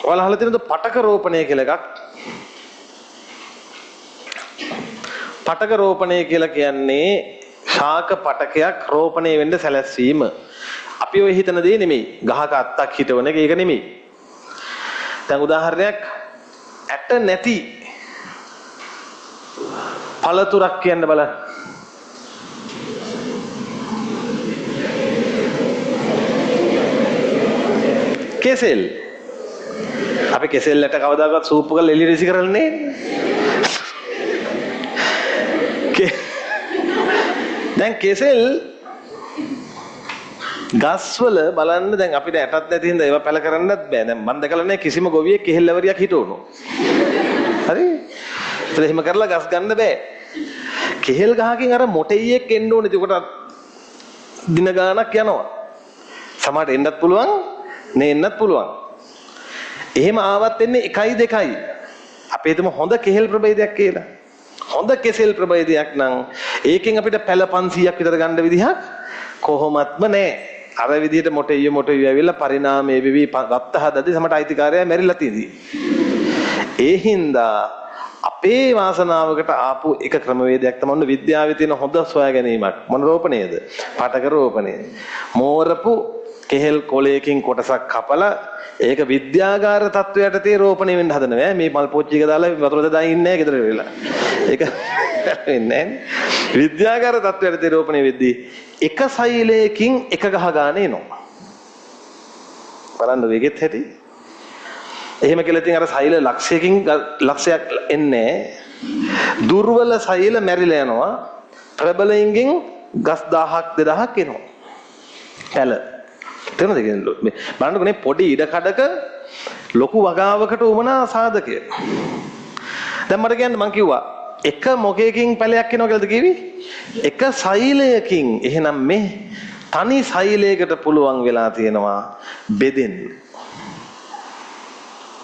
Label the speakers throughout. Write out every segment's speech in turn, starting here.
Speaker 1: ඔයාලා අහලා තියෙනවද පටක රෝපණය කියලා එකක්? පටක රෝපණය කියලා කියන්නේ ශාක පටකයක් රෝපණය වෙන්න සැලැස්වීම. අපි ඔය හිතන දේ නෙමෙයි. ගහක අත්තක් හිටවන එක ඒක නෙමෙයි. දැන් උදාහරණයක් ඇට නැති පළතුරක් කියන්න බලන්න. කෙසෙල්. අපි කෙසෙල් ඇට කවදාකවත් සූප් එකක් එළිය රිසි කරන්නේ නැහැ. දැන් කෙසෙල් ගස්වල බලන්න දැන් අපිට ඇටත් නැති හින්දා ඒවා පැල කරන්නත් බෑ. දැන් මම දැකලා නැහැ කිසිම ගොවියෙක් කෙහෙල්ලවරියක් හිටවනෝ. හරි? ඒත් එහෙම කරලා ගස් ගන්න බෑ. කෙහෙල් ගහකින් අර මොටෙයියෙක් එන්න ඕනේ. ඒකට දින ගාණක් යනවා. සමහරට එන්නත් පුළුවන්, නෙන්නත් පුළුවන්. එහෙම ආවත් එන්නේ 1යි 2යි. අපි හිතමු හොඳ කෙහෙල් ප්‍රභේදයක් කියලා. හොඳ කෙසෙල් ප්‍රභේදයක් නම් ඒකෙන් අපිට පැල 500ක් විතර ගන්න විදිහක් කොහොමත්ම නැහැ. අර විදිහට මොටෙයිය ඇවිල්ලා පරිණාමයේ වෙවි රත්ත හදද්දී සමහරට අයිතිකාරයා මැරිලා තියෙදී. ඒ හින්දා අපේ වාසනාවකට ආපු එක ක්‍රමවේදයක් තමයි විද්‍යාවේ තියෙන හොඳ සොයා ගැනීමක්. මොන රෝපණයේද? පටක රෝපණය. මෝරපු කෙහෙල් කොලයකින් කොටසක් කපලා ඒක විද්‍යාගාර තත්වයට තේ රෝපණය වෙන්න හදනවා. මේ මල් පොච්චි එක දාලා වතුර දාලා ඉන්නේ නැහැ ගෙදර වෙලා. ඒක වෙන්නේ නැහැ. විද්‍යාගාර තත්වයට තේ රෝපණය වෙද්දී එක සෛලයකින් එක ගහ ගන්න එනවා. බලන්න වේගෙත් හැටි. එහෙම කියලා ඉතින් අර සෛල ලක්ෂයක් එන්නේ. දුර්වල සෛල මැරිලා යනවා. ප්‍රබලයින්ගෙන් ගස් 1000ක් 2000ක් එනවා. පැල. තේරෙනවද කියන්නේ? බලන්නකොනේ පොඩි ඉඩ කඩක ලොකු වගාවකට උමනා සාධකය. දැන් මට කියන්න මං කිව්වා එක මොකේකින් පැලයක් එනවා කියලාද කිව්වේ? එක සෛලයකින්. එහෙනම් මේ තනි සෛලයකට පුළුවන් වෙලා තියෙනවා බෙදෙන්න.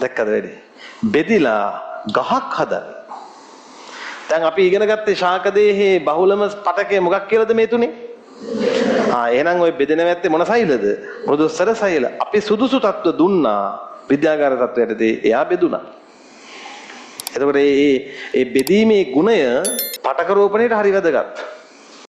Speaker 1: දැක්කද වැඩි? බෙදිලා ගහක් හදන්න. දැන් අපි ඉගෙන ගත්තේ ශාකදේහේ බහුලම පටකය මොකක් කියලාද මේ තුනේ? එහෙනම් ওই බෙදෙන වැත්තේ මොන සෛලද? මෘදුස්තර සෛල. අපි සුදුසු තත්ත්ව දුන්නා විද්‍යාගාර තත්ත්වයටදී එයා බෙදුණා. එතකොට මේ බෙදීමේ ගුණය පටක රෝපණයට හරි වැදගත්.